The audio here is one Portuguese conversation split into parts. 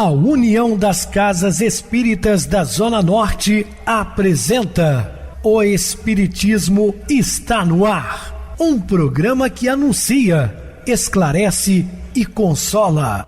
A União das Casas Espíritas da Zona Norte apresenta O Espiritismo está no ar. Um programa que anuncia, esclarece e consola.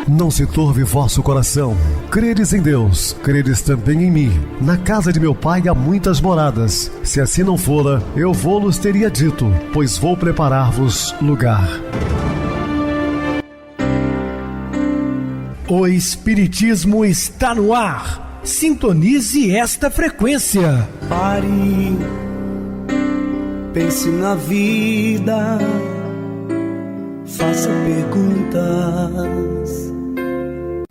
Não se turve vosso coração. Credes em Deus, credes também em mim. Na casa de meu pai há muitas moradas. Se assim não fora, eu vou-los teria dito, pois vou preparar-vos lugar. O Espiritismo está no ar. Sintonize esta frequência. Pare, pense na vida, faça perguntas.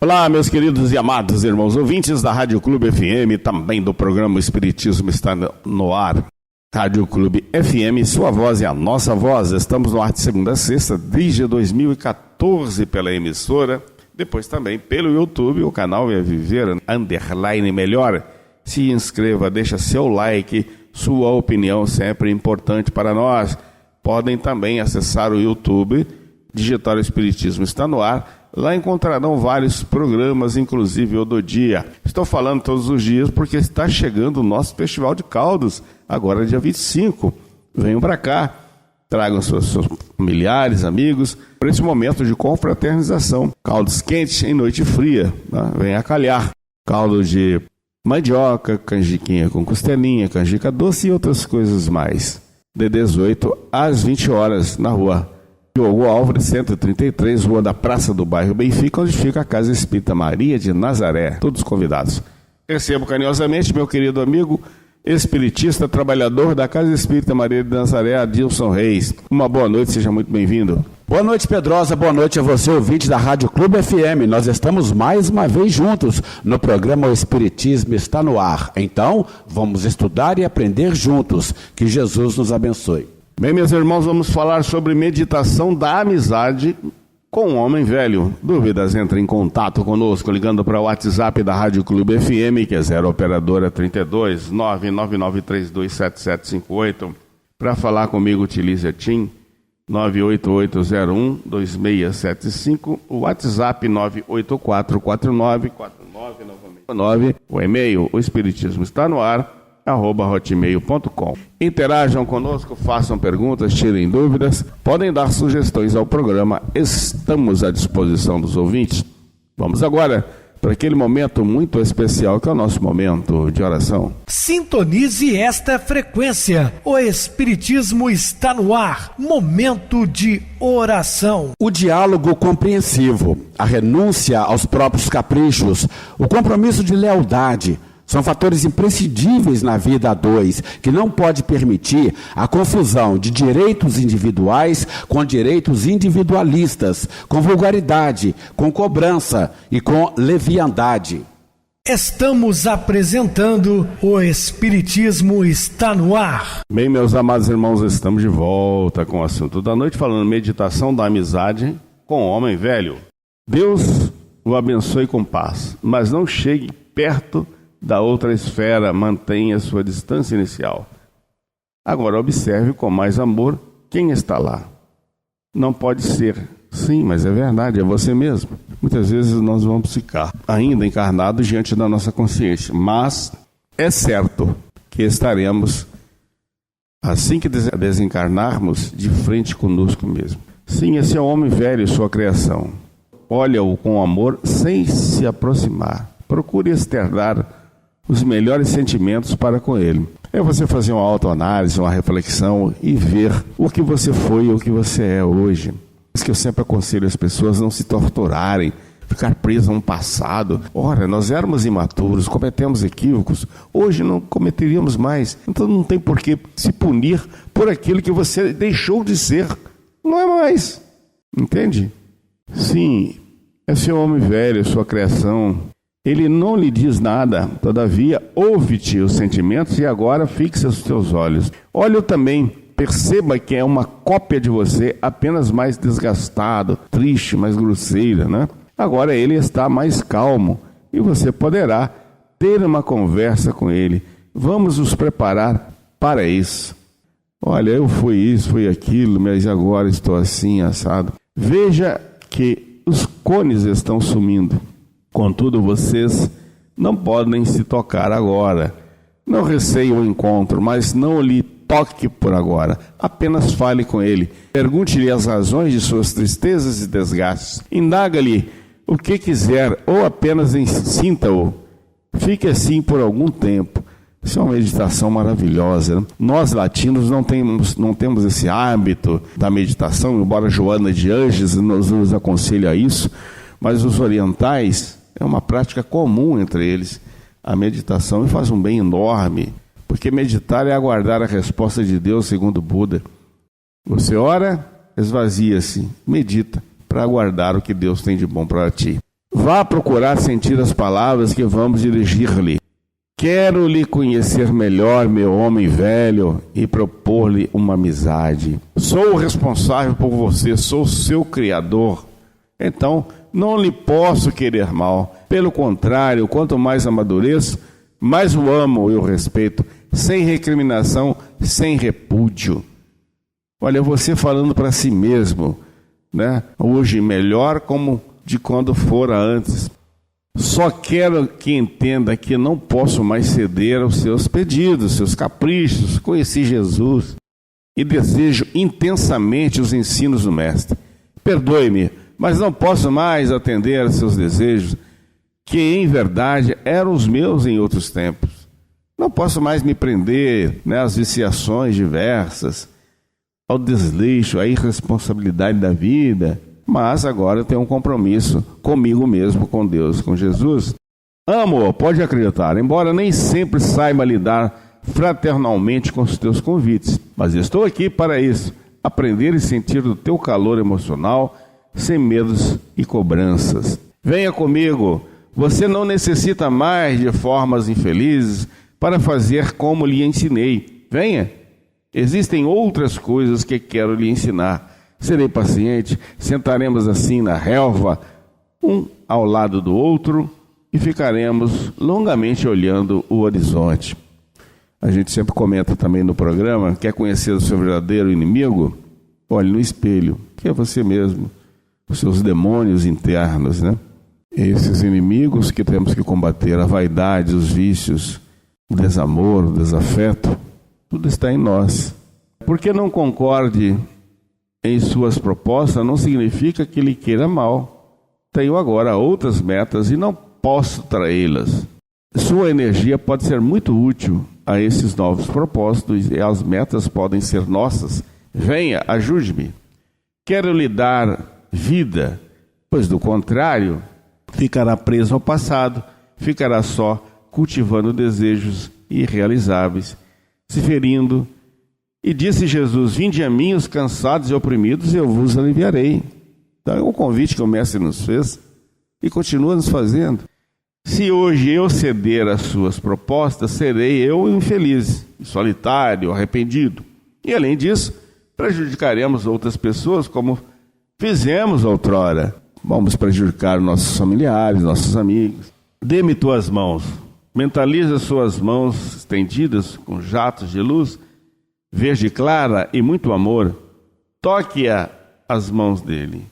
Olá, meus queridos e amados irmãos ouvintes da Rádio Clube FM, também do programa Espiritismo está no ar. Rádio Clube FM, sua voz é a nossa voz. Estamos no ar de segunda a sexta, desde 2014 pela emissora, depois também pelo YouTube, o canal é Viver _ Melhor. Se inscreva, deixa seu like, sua opinião sempre importante para nós. Podem também acessar o YouTube, digitar o Espiritismo está no ar. Lá encontrarão vários programas, inclusive o do dia. Estou falando todos os dias porque está chegando o nosso Festival de Caldos, agora dia 25. Venham para cá, tragam seus familiares, amigos, para esse momento de confraternização. Caldos quentes em noite fria, né? Venha calhar. Caldo de mandioca, canjiquinha com costelinha, canjica doce e outras coisas mais. De 18 às 20 horas na rua Diogo Álvares, 133, rua da Praça do Bairro Benfica, onde fica a Casa Espírita Maria de Nazaré. Todos convidados. Recebo carinhosamente meu querido amigo, espiritista, trabalhador da Casa Espírita Maria de Nazaré, Adilson Reis. Uma boa noite, seja muito bem-vindo. Boa noite, Pedrosa, boa noite a você, ouvinte da Rádio Clube FM. Nós estamos mais uma vez juntos no programa O Espiritismo está no ar. Então, vamos estudar e aprender juntos. Que Jesus nos abençoe. Bem, meus irmãos, vamos falar sobre meditação da amizade com o homem velho. Dúvidas? Entre em contato conosco ligando para o WhatsApp da Rádio Clube FM, que é 0 operadora 32 999327758. Para falar comigo, utilize a TIM 988012675, o WhatsApp 984494999, o e-mail, o Espiritismo está no ar, @hotmail.com. Interajam conosco, façam perguntas, tirem dúvidas, podem dar sugestões ao programa, estamos à disposição dos ouvintes. Vamos agora para aquele momento muito especial que é o nosso momento de oração. Sintonize esta frequência. O Espiritismo está no ar. Momento de oração. O diálogo compreensivo, a renúncia aos próprios caprichos, o compromisso de lealdade, são fatores imprescindíveis na vida a dois, que não pode permitir a confusão de direitos individuais com direitos individualistas, com vulgaridade, com cobrança e com leviandade. Estamos apresentando O Espiritismo está no ar. Bem, meus amados irmãos, estamos de volta com o assunto da noite, falando meditação da amizade com o homem velho. Deus o abençoe com paz, mas não chegue perto da outra esfera, mantenha sua distância inicial. Agora observe com mais amor quem está lá. Não pode ser, sim, mas é verdade, é você mesmo. Muitas vezes nós vamos ficar ainda encarnados diante da nossa consciência, mas é certo que estaremos, assim que desencarnarmos, de frente conosco mesmo. Sim, esse é o homem velho, sua criação. Olha-o com amor sem se aproximar. Procure externar os melhores sentimentos para com ele. É você fazer uma autoanálise, uma reflexão e ver o que você foi e o que você é hoje. Por isso que eu sempre aconselho as pessoas a não se torturarem, ficar presas a um passado. Ora, nós éramos imaturos, cometemos equívocos, hoje não cometeríamos mais. Então não tem por que se punir por aquilo que você deixou de ser. Não é mais. Entende? Sim, esse homem velho, sua criação, ele não lhe diz nada, todavia, ouve-te os sentimentos e agora fixa os teus olhos. Olha também, perceba que é uma cópia de você, apenas mais desgastado, triste, mais grosseira, né? Agora ele está mais calmo e você poderá ter uma conversa com ele. Vamos nos preparar para isso. Olha, eu fui isso, fui aquilo, mas agora estou assim, assado. Veja que os cones estão sumindo. Contudo, vocês não podem se tocar agora. Não receie o encontro, mas não lhe toque por agora. Apenas fale com ele. Pergunte-lhe as razões de suas tristezas e desgastes. Indaga-lhe o que quiser, ou apenas sinta-o. Fique assim por algum tempo. Isso é uma meditação maravilhosa, né? Nós latinos não temos esse hábito da meditação, embora Joana de Anges nos aconselhe a isso, mas os orientais, é uma prática comum entre eles, a meditação, e faz um bem enorme, porque meditar é aguardar a resposta de Deus segundo Buda. Você ora, esvazia-se, medita, para aguardar o que Deus tem de bom para ti. Vá procurar sentir as palavras que vamos dirigir-lhe. Quero lhe conhecer melhor, meu homem velho, e propor-lhe uma amizade. Sou o responsável por você, sou seu criador. Então, não lhe posso querer mal. Pelo contrário, quanto mais amadureço, mais o amo e o respeito, sem recriminação, sem repúdio. Olha, você falando para si mesmo, né? Hoje melhor como de quando fora antes. Só quero que entenda que não posso mais ceder aos seus pedidos, seus caprichos. Conheci Jesus e desejo intensamente os ensinos do Mestre. Perdoe-me, mas não posso mais atender a seus desejos, que em verdade eram os meus em outros tempos. Não posso mais me prender, às viciações diversas, ao desleixo, à irresponsabilidade da vida. Mas agora eu tenho um compromisso comigo mesmo, com Deus, com Jesus. Amo-o, pode acreditar, embora nem sempre saiba lidar fraternalmente com os teus convites. Mas estou aqui para isso, aprender e sentir o teu calor emocional, sem medos e cobranças. Venha comigo, você não necessita mais de formas infelizes para fazer como lhe ensinei. Venha, existem outras coisas que quero lhe ensinar. Serei paciente, sentaremos assim na relva, um ao lado do outro, e ficaremos longamente olhando o horizonte. A gente sempre comenta também no programa, quer conhecer o seu verdadeiro inimigo? Olhe no espelho, que é você mesmo, os seus demônios internos, né? Esses inimigos que temos que combater, a vaidade, os vícios, o desamor, o desafeto, tudo está em nós. Porque não concorde em suas propostas não significa que lhe queira mal. Tenho agora outras metas e não posso traí-las. Sua energia pode ser muito útil a esses novos propósitos e as metas podem ser nossas. Venha, ajude-me. Quero lhe dar vida, pois do contrário, ficará preso ao passado, ficará só cultivando desejos irrealizáveis, se ferindo. E disse Jesus, vinde a mim os cansados e oprimidos, e eu vos aliviarei. Então é um convite que o Mestre nos fez e continua nos fazendo. Se hoje eu ceder às suas propostas, serei eu infeliz, solitário, arrependido. E além disso, prejudicaremos outras pessoas como fizemos outrora. Vamos prejudicar nossos familiares, nossos amigos. Dê-me tuas mãos. Mentaliza suas mãos estendidas com jatos de luz, verde clara e muito amor, toque-a as mãos dele.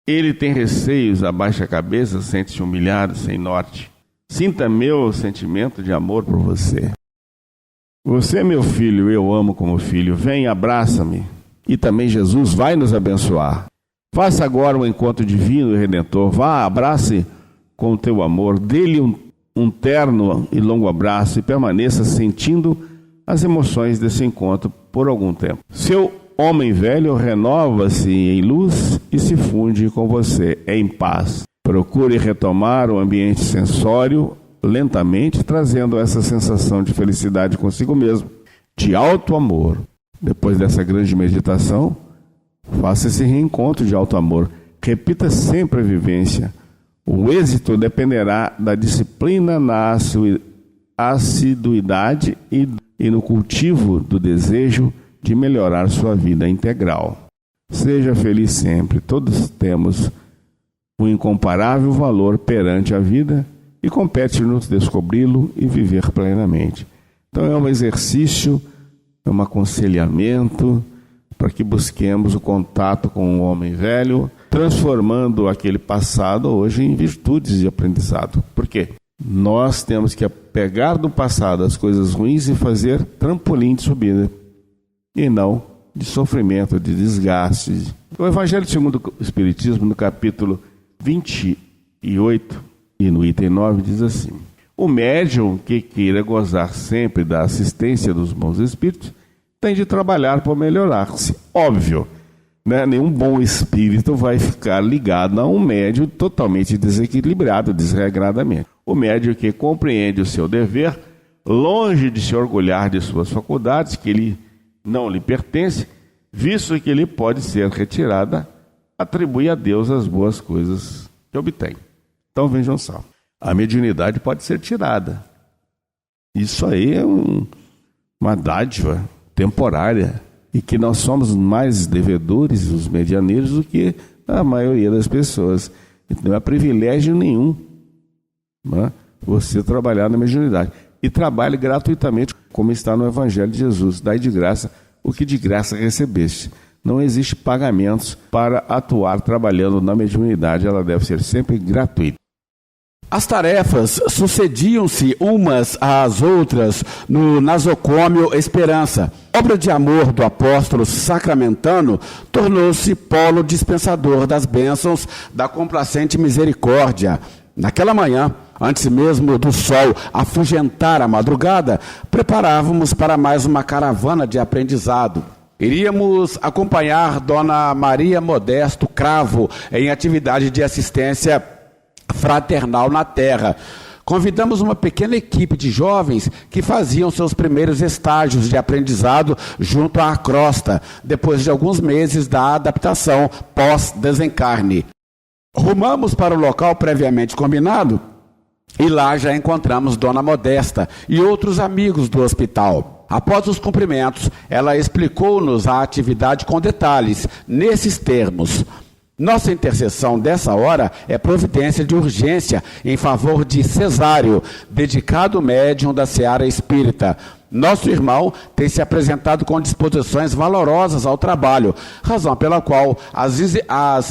Ele tem receios, abaixa a cabeça, sente-se humilhado, sem norte. Sinta meu sentimento de amor por você. Você é meu filho, eu amo como filho. Vem, abraça-me. E também Jesus vai nos abençoar. Faça agora um encontro divino e redentor. Vá, abrace com o teu amor. Dê-lhe um terno e longo abraço e permaneça sentindo as emoções desse encontro por algum tempo. Seu homem velho renova-se em luz e se funde com você em paz. Procure retomar o ambiente sensório lentamente, trazendo essa sensação de felicidade consigo mesmo, de alto amor. Depois dessa grande meditação, faça esse reencontro de alto amor. Repita sempre a vivência. O êxito dependerá da disciplina na assiduidade e no cultivo do desejo de melhorar sua vida integral. Seja feliz sempre. Todos temos um incomparável valor perante a vida e compete-nos descobri-lo e viver plenamente. Então é um exercício um aconselhamento, para que busquemos o contato com o homem velho, transformando aquele passado hoje em virtudes de aprendizado. Por quê? Nós temos que pegar do passado as coisas ruins e fazer trampolim de subida, e não de sofrimento, de desgaste. O Evangelho segundo o Espiritismo, no capítulo 28 e no item 9, diz assim: o médium que queira gozar sempre da assistência dos bons espíritos tem de trabalhar para melhorar-se. Óbvio, né? Nenhum bom espírito vai ficar ligado a um médium totalmente desequilibrado, desregradamente. O médium que compreende o seu dever, longe de se orgulhar de suas faculdades, que ele não lhe pertence, visto que ele pode ser retirada, atribui a Deus as boas coisas que obtém. Então vejam só, a mediunidade pode ser tirada. Isso aí é uma dádiva temporária, e que nós somos mais devedores, os medianeiros, do que a maioria das pessoas. Não é privilégio nenhum, né, você trabalhar na mediunidade. E trabalhe gratuitamente, como está no Evangelho de Jesus: dai de graça o que de graça recebeste. Não existe pagamentos para atuar trabalhando na mediunidade, ela deve ser sempre gratuita. As tarefas sucediam-se umas às outras no nasocômio Esperança. Obra de amor do apóstolo sacramentano, tornou-se polo dispensador das bênçãos da complacente misericórdia. Naquela manhã, antes mesmo do sol afugentar a madrugada, preparávamos para mais uma caravana de aprendizado. Iríamos acompanhar Dona Maria Modesto Cravo em atividade de assistência fraternal na terra. Convidamos uma pequena equipe de jovens que faziam seus primeiros estágios de aprendizado junto à crosta, depois de alguns meses da adaptação pós-desencarne. Rumamos para o local previamente combinado e lá já encontramos Dona Modesta e outros amigos do hospital. Após os cumprimentos, ela explicou-nos a atividade com detalhes, nesses termos: nossa intercessão dessa hora é providência de urgência em favor de Cesário, dedicado médium da seara espírita. Nosso irmão tem se apresentado com disposições valorosas ao trabalho, razão pela qual as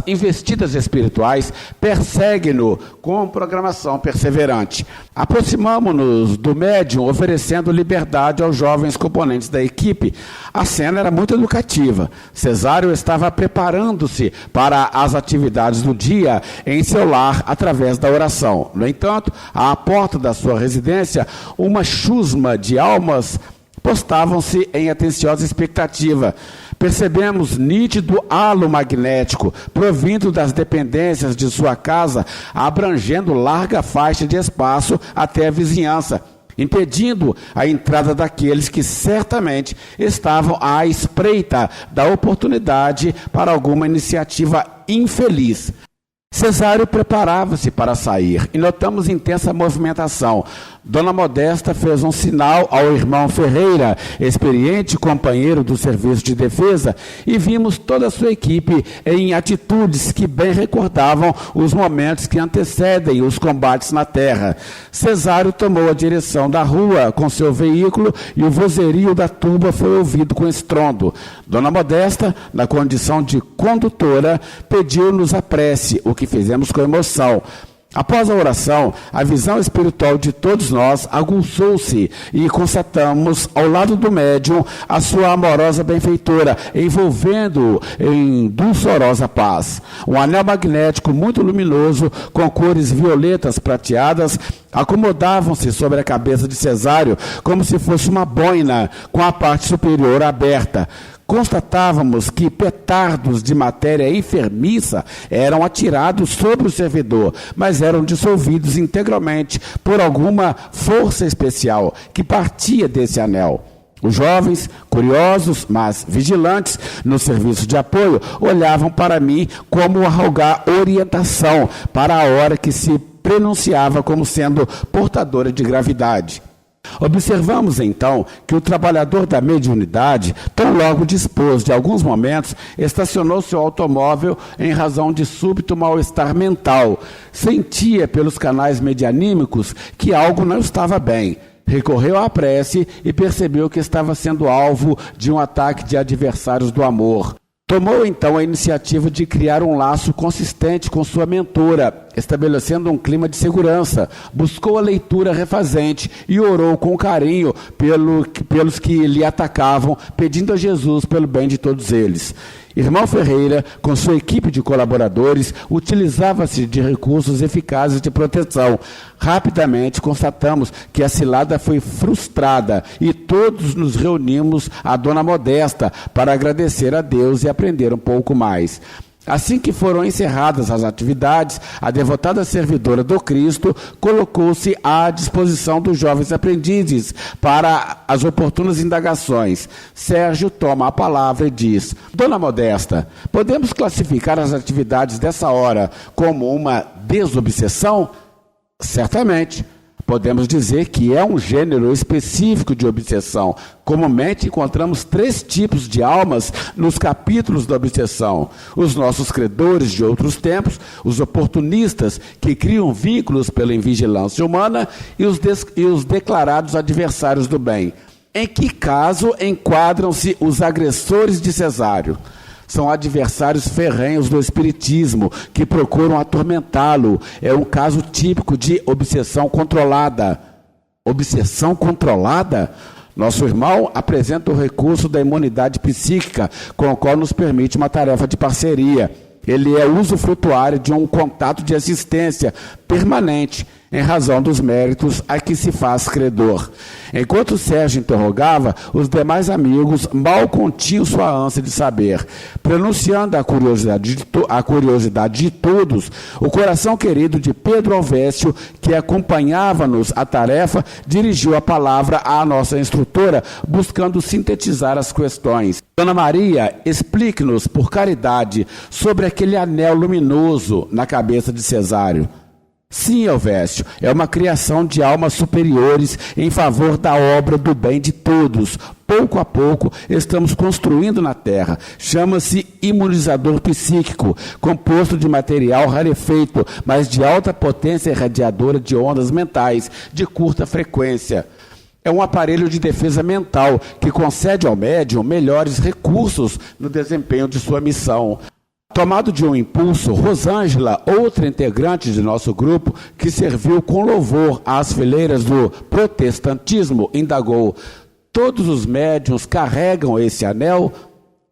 investidas espirituais perseguem-no com programação perseverante. Aproximamo-nos do médium oferecendo liberdade aos jovens componentes da equipe. A cena era muito educativa. Cesário estava preparando-se para as atividades do dia em seu lar através da oração. No entanto, à porta da sua residência, uma chusma de almas postavam-se em atenciosa expectativa. Percebemos nítido halo magnético provindo das dependências de sua casa, abrangendo larga faixa de espaço até a vizinhança, impedindo a entrada daqueles que certamente estavam à espreita da oportunidade para alguma iniciativa infeliz. Cesário preparava-se para sair e notamos intensa movimentação. Dona Modesta fez um sinal ao irmão Ferreira, experiente companheiro do serviço de defesa, e vimos toda a sua equipe em atitudes que bem recordavam os momentos que antecedem os combates na terra. Cesário tomou a direção da rua com seu veículo e o vozerio da tuba foi ouvido com estrondo. Dona Modesta, na condição de condutora, pediu-nos a prece, o que fizemos com emoção. Após a oração, a visão espiritual de todos nós aguçou-se e constatamos ao lado do médium a sua amorosa benfeitora, envolvendo-o em dulçorosa paz. Um anel magnético muito luminoso, com cores violetas prateadas, acomodavam-se sobre a cabeça de Cesário, como se fosse uma boina com a parte superior aberta. Constatávamos que petardos de matéria enfermiça eram atirados sobre o servidor, mas eram dissolvidos integralmente por alguma força especial que partia desse anel. Os jovens, curiosos, mas vigilantes no serviço de apoio, olhavam para mim como a rogar orientação para a hora que se prenunciava como sendo portadora de gravidade. Observamos então que o trabalhador da mediunidade, tão logo dispôs de alguns momentos, estacionou seu automóvel em razão de súbito mal-estar mental. Sentia pelos canais medianímicos que algo não estava bem. recorreu à prece e percebeu que estava sendo alvo de um ataque de adversários do amor. Tomou então a iniciativa de criar um laço consistente com sua mentora, estabelecendo um clima de segurança. Buscou a leitura refazente e orou com carinho pelos que lhe atacavam, pedindo a Jesus pelo bem de todos eles. Irmão Ferreira, com sua equipe de colaboradores, utilizava-se de recursos eficazes de proteção. Rapidamente constatamos que a cilada foi frustrada e todos nos reunimos à Dona Modesta para agradecer a Deus e aprender um pouco mais. Assim que foram encerradas as atividades, a devotada servidora do Cristo colocou-se à disposição dos jovens aprendizes para as oportunas indagações. Sérgio toma a palavra e diz: Dona Modesta, podemos classificar as atividades dessa hora como uma desobsessão? Certamente. Podemos dizer que é um gênero específico de obsessão. Comumente encontramos 3 tipos de almas nos capítulos da obsessão: os nossos credores de outros tempos, os oportunistas que criam vínculos pela invigilância humana e os declarados adversários do bem. Em que caso enquadram-se os agressores de Cesário? São adversários ferrenhos do espiritismo que procuram atormentá-lo. É um caso típico de obsessão controlada. Obsessão controlada? Nosso irmão apresenta o recurso da imunidade psíquica, com o qual nos permite uma tarefa de parceria. Ele é usufrutuário de um contato de assistência permanente, em razão dos méritos a que se faz credor. Enquanto Sérgio interrogava, os demais amigos mal continham sua ânsia de saber. Pronunciando a curiosidade de todos, o coração querido de Pedro Alvécio, que acompanhava-nos a tarefa, dirigiu a palavra à nossa instrutora, buscando sintetizar as questões. Dona Maria, explique-nos, por caridade, sobre aquele anel luminoso na cabeça de Cesário. Sim, Alvécio, é uma criação de almas superiores em favor da obra do bem de todos. Pouco a pouco estamos construindo na Terra. Chama-se imunizador psíquico, composto de material rarefeito, mas de alta potência irradiadora de ondas mentais de curta frequência. É um aparelho de defesa mental que concede ao médium melhores recursos no desempenho de sua missão. Tomado de um impulso, Rosângela, outra integrante de nosso grupo, que serviu com louvor às fileiras do protestantismo, indagou: todos os médiuns carregam esse anel?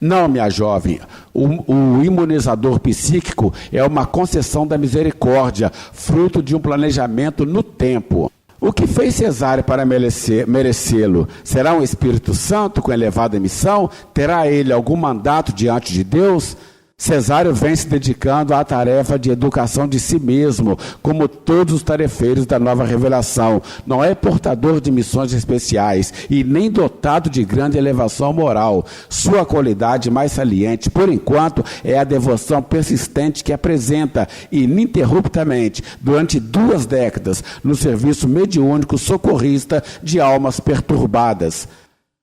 Não, minha jovem, o imunizador psíquico é uma concessão da misericórdia, fruto de um planejamento no tempo. O que fez Cesário para merecê-lo? Será um Espírito Santo com elevada missão? Terá ele algum mandato diante de Deus? Cesário vem se dedicando à tarefa de educação de si mesmo, como todos os tarefeiros da nova revelação. Não é portador de missões especiais e nem dotado de grande elevação moral. Sua qualidade mais saliente, por enquanto, é a devoção persistente que apresenta ininterruptamente, durante 2 décadas, no serviço mediúnico socorrista de almas perturbadas.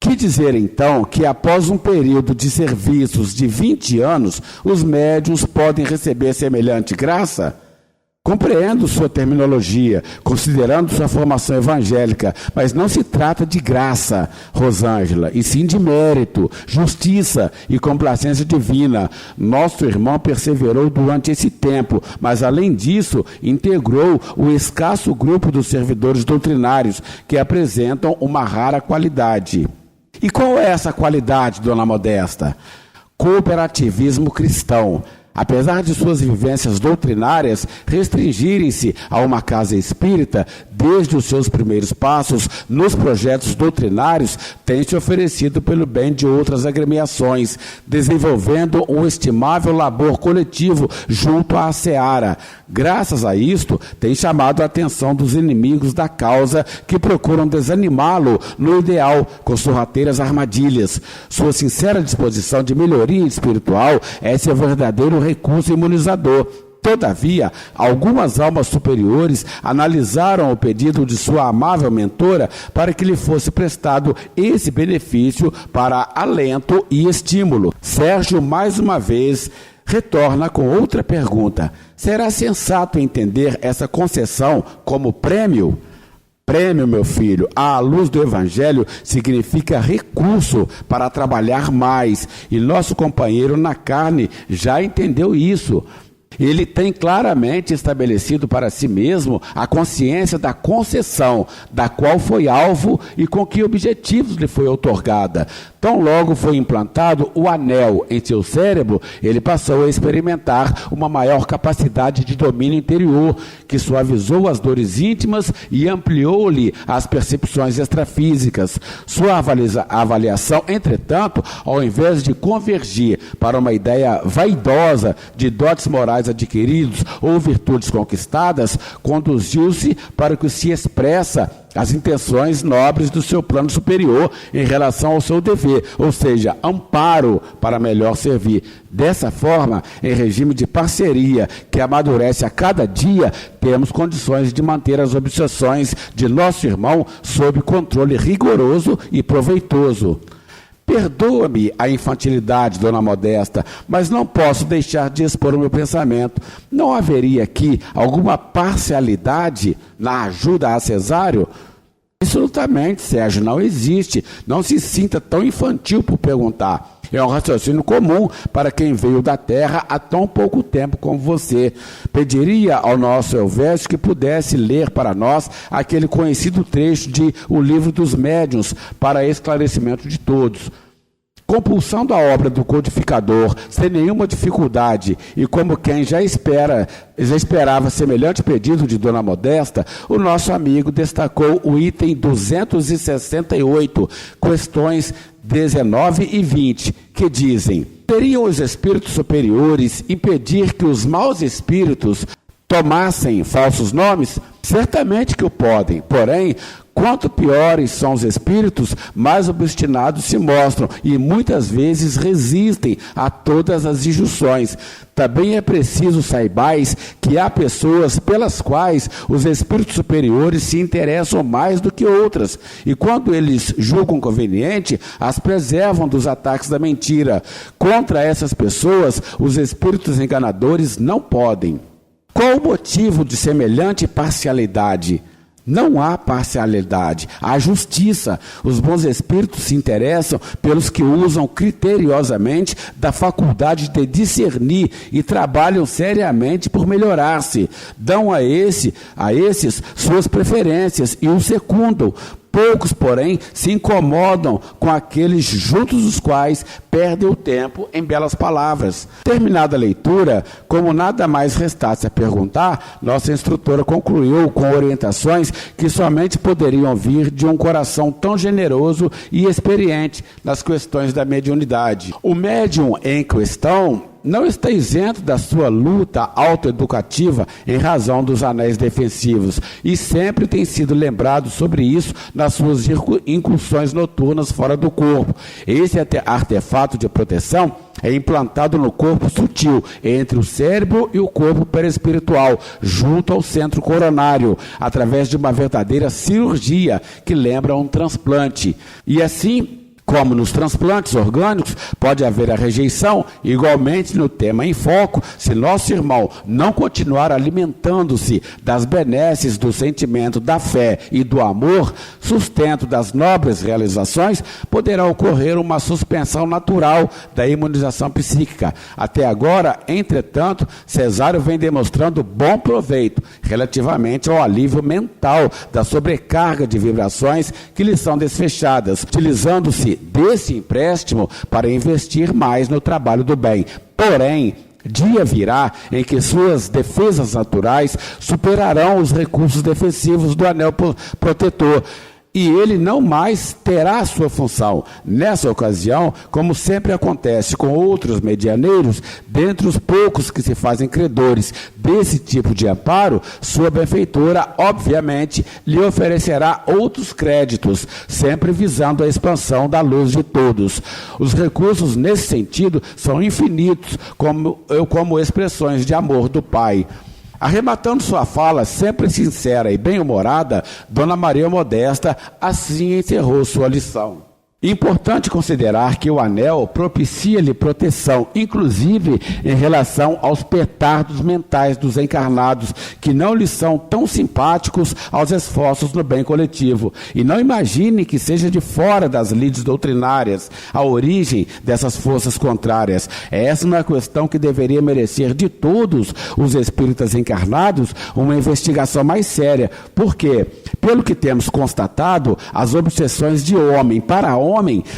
Que dizer, então, que após um período de serviços de 20 anos, os médiuns podem receber semelhante graça? Compreendo sua terminologia, considerando sua formação evangélica, mas não se trata de graça, Rosângela, e sim de mérito, justiça e complacência divina. Nosso irmão perseverou durante esse tempo, mas além disso, integrou o escasso grupo dos servidores doutrinários, que apresentam uma rara qualidade. E qual é essa qualidade, Dona Modesta? Cooperativismo cristão. Apesar de suas vivências doutrinárias restringirem-se a uma casa espírita, desde os seus primeiros passos nos projetos doutrinários, tem se oferecido pelo bem de outras agremiações, desenvolvendo um estimável labor coletivo junto à seara. Graças a isto, tem chamado a atenção dos inimigos da causa que procuram desanimá-lo no ideal com sorrateiras armadilhas. Sua sincera disposição de melhoria espiritual é seu verdadeiro recurso imunizador. Todavia, algumas almas superiores analisaram o pedido de sua amável mentora para que lhe fosse prestado esse benefício para alento e estímulo. Sérgio, mais uma vez, retorna com outra pergunta: será sensato entender essa concessão como prêmio? Prêmio, meu filho, à luz do Evangelho, significa recurso para trabalhar mais. E nosso companheiro na carne já entendeu isso. Ele tem claramente estabelecido para si mesmo a consciência da concessão, da qual foi alvo e com que objetivos lhe foi outorgada. Tão logo foi implantado o anel em seu cérebro, ele passou a experimentar uma maior capacidade de domínio interior, que suavizou as dores íntimas e ampliou-lhe as percepções extrafísicas. Sua avaliação, entretanto, ao invés de convergir para uma ideia vaidosa de dotes morais adquiridos ou virtudes conquistadas, conduziu-se para o que se expressa as intenções nobres do seu plano superior em relação ao seu dever, ou seja, amparo para melhor servir. Dessa forma, em regime de parceria que amadurece a cada dia, temos condições de manter as obsessões de nosso irmão sob controle rigoroso e proveitoso. Perdoa-me a infantilidade, dona Modesta, mas não posso deixar de expor o meu pensamento. Não haveria aqui alguma parcialidade na ajuda a Cesário? Absolutamente, Sérgio, não existe. Não se sinta tão infantil por perguntar. É um raciocínio comum para quem veio da Terra há tão pouco tempo como você. Pediria ao nosso Elvésio que pudesse ler para nós aquele conhecido trecho de O Livro dos Médiuns para esclarecimento de todos. Compulsando a obra do codificador sem nenhuma dificuldade e como quem já esperava semelhante pedido de Dona Modesta, o nosso amigo destacou o item 268, questões 19 e 20, que dizem: teriam os espíritos superiores impedir que os maus espíritos tomassem falsos nomes? Certamente que o podem, porém, quanto piores são os espíritos, mais obstinados se mostram e muitas vezes resistem a todas as injunções. Também é preciso saibais que há pessoas pelas quais os espíritos superiores se interessam mais do que outras, e quando eles julgam conveniente, as preservam dos ataques da mentira. Contra essas pessoas, os espíritos enganadores não podem. Qual o motivo de semelhante parcialidade? Não há parcialidade, há justiça. Os bons espíritos se interessam pelos que usam criteriosamente da faculdade de discernir e trabalham seriamente por melhorar-se. Dão a esses suas preferências e os secundam. Poucos, porém, se incomodam com aqueles juntos dos quais perdem o tempo em belas palavras. Terminada a leitura, como nada mais restasse a perguntar, nossa instrutora concluiu com orientações que somente poderiam vir de um coração tão generoso e experiente nas questões da mediunidade. O médium em questão não está isento da sua luta autoeducativa em razão dos anéis defensivos e sempre tem sido lembrado sobre isso nas suas incursões noturnas fora do corpo. Esse artefato de proteção é implantado no corpo sutil, entre o cérebro e o corpo perispiritual, junto ao centro coronário, através de uma verdadeira cirurgia que lembra um transplante. E assim, como nos transplantes orgânicos, pode haver a rejeição, igualmente no tema em foco, se nosso irmão não continuar alimentando-se das benesses do sentimento da fé e do amor, sustento das nobres realizações, poderá ocorrer uma suspensão natural da imunização psíquica. Até agora, entretanto, Cesário vem demonstrando bom proveito relativamente ao alívio mental da sobrecarga de vibrações que lhe são desfechadas, utilizando-se desse empréstimo para investir mais no trabalho do bem. Porém, dia virá em que suas defesas naturais superarão os recursos defensivos do anel protetor, e ele não mais terá a sua função. Nessa ocasião, como sempre acontece com outros medianeiros, dentre os poucos que se fazem credores desse tipo de amparo, sua benfeitora, obviamente, lhe oferecerá outros créditos, sempre visando a expansão da luz de todos. Os recursos, nesse sentido, são infinitos, como expressões de amor do Pai. Arrematando sua fala, sempre sincera e bem-humorada, Dona Maria Modesta assim encerrou sua lição. Importante considerar que o anel propicia-lhe proteção, inclusive em relação aos petardos mentais dos encarnados, que não lhes são tão simpáticos aos esforços no bem coletivo. E não imagine que seja de fora das lides doutrinárias a origem dessas forças contrárias. Essa é uma questão que deveria merecer de todos os espíritas encarnados uma investigação mais séria. Por quê? Pelo que temos constatado, as obsessões de homem para homem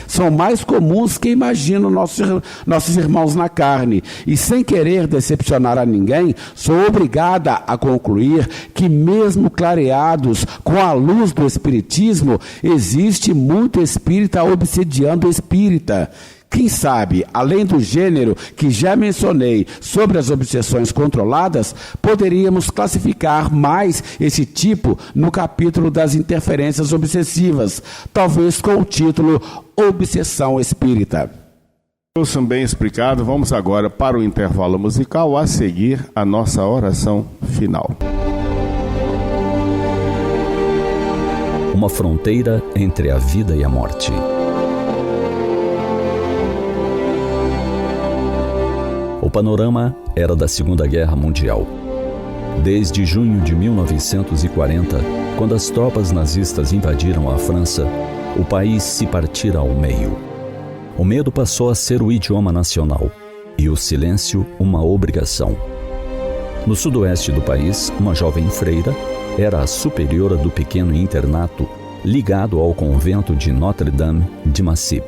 são mais comuns que imaginam nossos irmãos na carne. E sem querer decepcionar a ninguém, sou obrigada a concluir que mesmo clareados com a luz do Espiritismo, existe muito espírita obsediando espírita. Quem sabe, além do gênero que já mencionei sobre as obsessões controladas, poderíamos classificar mais esse tipo no capítulo das interferências obsessivas, talvez com o título Obsessão Espírita. Ouçam bem explicado, vamos agora para o intervalo musical, a seguir a nossa oração final. Uma fronteira entre a vida e a morte. O panorama era da Segunda Guerra Mundial. Desde junho de 1940, quando as tropas nazistas invadiram a França, o país se partira ao meio. O medo passou a ser o idioma nacional e o silêncio uma obrigação. No sudoeste do país, uma jovem freira era a superiora do pequeno internato ligado ao convento de Notre-Dame de Massy.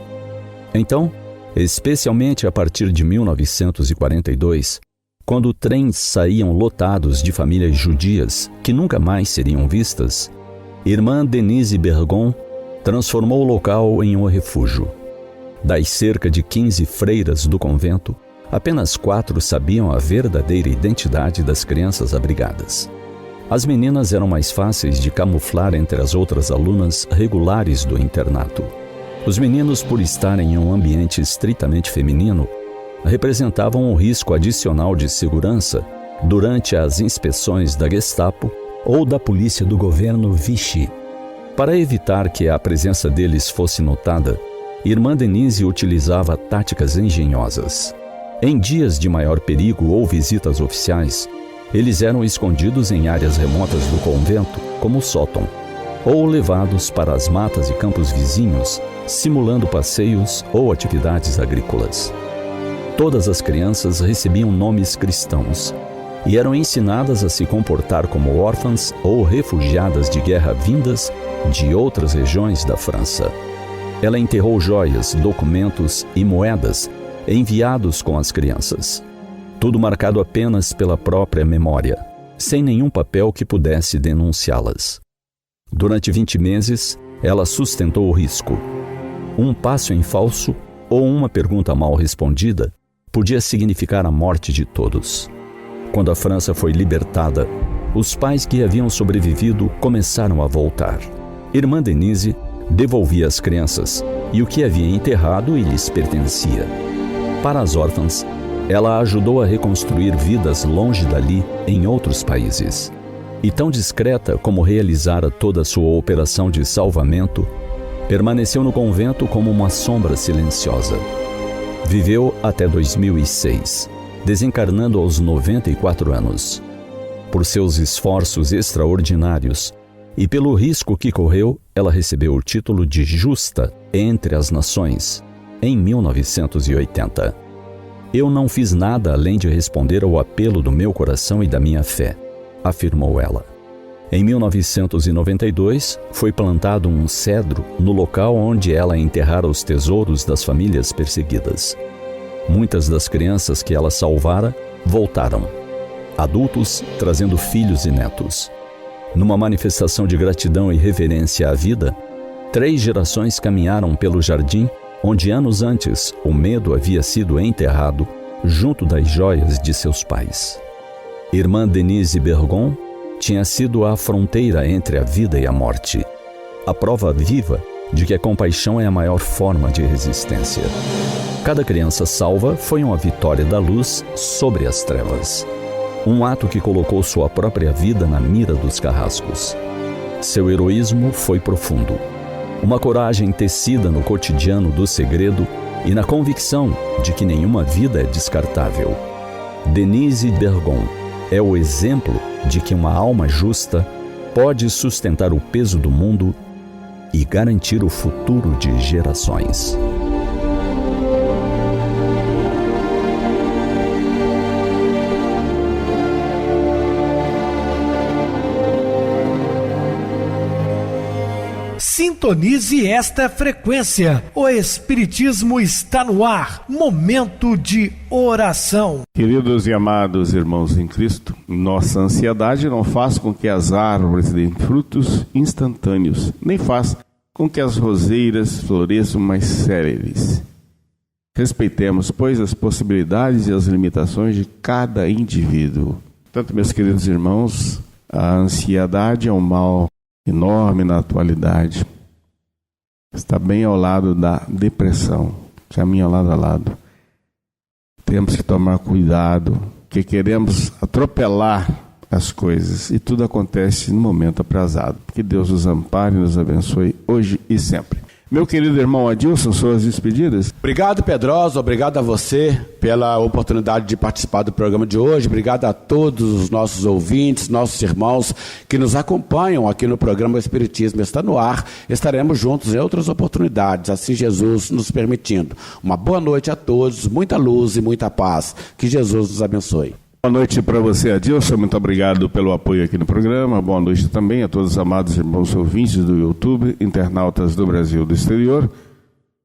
Então, especialmente a partir de 1942, quando trens saíam lotados de famílias judias que nunca mais seriam vistas, irmã Denise Bergon transformou o local em um refúgio. Das cerca de 15 freiras do convento, apenas 4 sabiam a verdadeira identidade das crianças abrigadas. As meninas eram mais fáceis de camuflar entre as outras alunas regulares do internato. Os meninos, por estarem em um ambiente estritamente feminino, representavam um risco adicional de segurança durante as inspeções da Gestapo ou da polícia do governo Vichy. Para evitar que a presença deles fosse notada, irmã Denise utilizava táticas engenhosas. Em dias de maior perigo ou visitas oficiais, eles eram escondidos em áreas remotas do convento, como o sótão, ou levados para as matas e campos vizinhos, simulando passeios ou atividades agrícolas. Todas as crianças recebiam nomes cristãos e eram ensinadas a se comportar como órfãs ou refugiadas de guerra vindas de outras regiões da França. Ela enterrou joias, documentos e moedas enviados com as crianças. Tudo marcado apenas pela própria memória, sem nenhum papel que pudesse denunciá-las. Durante 20 meses, ela sustentou o risco. Um passo em falso ou uma pergunta mal respondida podia significar a morte de todos. Quando a França foi libertada, os pais que haviam sobrevivido começaram a voltar. Irmã Denise devolvia as crianças e o que havia enterrado e lhes pertencia. Para as órfãs, ela ajudou a reconstruir vidas longe dali em outros países. E tão discreta como realizara toda a sua operação de salvamento, permaneceu no convento como uma sombra silenciosa. Viveu até 2006, desencarnando aos 94 anos. Por seus esforços extraordinários e pelo risco que correu, ela recebeu o título de Justa entre as Nações, em 1980. Eu não fiz nada além de responder ao apelo do meu coração e da minha fé, afirmou ela. Em 1992, foi plantado um cedro no local onde ela enterrara os tesouros das famílias perseguidas. Muitas das crianças que ela salvara voltaram, adultos trazendo filhos e netos. Numa manifestação de gratidão e reverência à vida, 3 gerações caminharam pelo jardim onde anos antes o medo havia sido enterrado junto das joias de seus pais. Irmã Denise Bergon tinha sido a fronteira entre a vida e a morte, a prova viva de que a compaixão é a maior forma de resistência. Cada criança salva foi uma vitória da luz sobre as trevas, um ato que colocou sua própria vida na mira dos carrascos. Seu heroísmo foi profundo. Uma coragem tecida no cotidiano do segredo e na convicção de que nenhuma vida é descartável. Denise Bergon é o exemplo de que uma alma justa pode sustentar o peso do mundo e garantir o futuro de gerações. Sintonize esta frequência. O Espiritismo está no ar. Momento de oração. Queridos e amados irmãos em Cristo, nossa ansiedade não faz com que as árvores deem frutos instantâneos, nem faz com que as roseiras floresçam mais céleres. Respeitemos, pois, as possibilidades e as limitações de cada indivíduo. Portanto, meus queridos irmãos, a ansiedade é um mal enorme na atualidade. Está bem ao lado da depressão, caminha lado a lado. Temos que tomar cuidado, porque queremos atropelar as coisas e tudo acontece no momento aprazado. Que Deus nos ampare e nos abençoe hoje e sempre. Meu querido irmão Adilson, suas despedidas. Obrigado, Pedrosa, obrigado a você pela oportunidade de participar do programa de hoje. Obrigado a todos os nossos ouvintes, nossos irmãos que nos acompanham aqui no programa Espiritismo Está no Ar. Estaremos juntos em outras oportunidades, assim Jesus nos permitindo. Uma boa noite a todos, muita luz e muita paz. Que Jesus nos abençoe. Boa noite para você, Adilson. Muito obrigado pelo apoio aqui no programa. Boa noite também a todos os amados irmãos ouvintes do YouTube, internautas do Brasil e do exterior,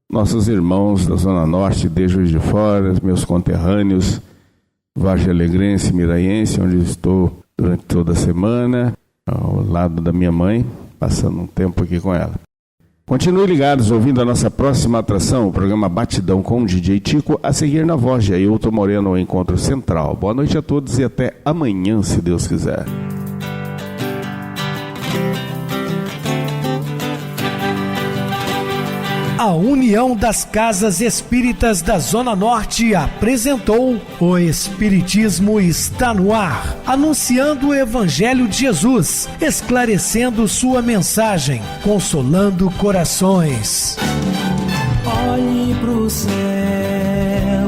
nossos irmãos da Zona Norte, de Juiz de Fora, meus conterrâneos, Vargem Alegrense, Miraiense, onde estou durante toda a semana, ao lado da minha mãe, passando um tempo aqui com ela. Continue ligados, ouvindo a nossa próxima atração, o programa Batidão com o DJ Tico, a seguir na voz de Ailton Moreno, ao Encontro Central. Boa noite a todos e até amanhã, se Deus quiser. A União das Casas Espíritas da Zona Norte apresentou O Espiritismo Está no Ar, anunciando o Evangelho de Jesus, esclarecendo sua mensagem, consolando corações. Olhe pro céu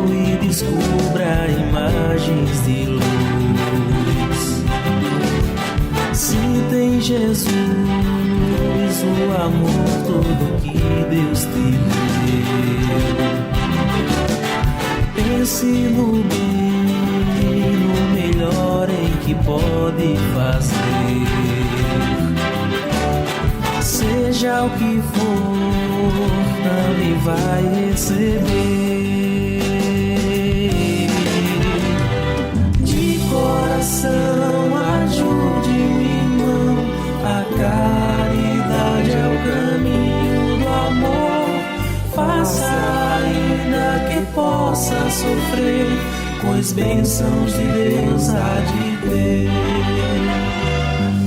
e descubra imagens de luz. Se tem Jesus, o amor todo que Deus te deu. Pense no bem, no melhor em que pode fazer. Seja o que for, também vai receber. De coração, ajude-me, irmão, a caridade é o caminho do amor. Faça ainda que possa sofrer, pois bênçãos de Deus há de ter.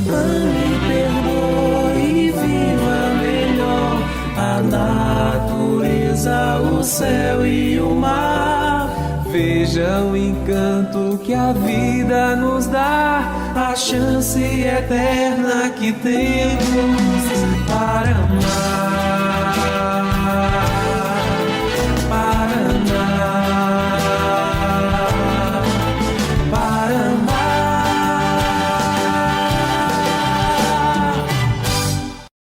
Ame, perdoe e viva melhor a natureza, o céu e o mar. Veja o encanto que a vida nos dá, a chance eterna que temos para amar.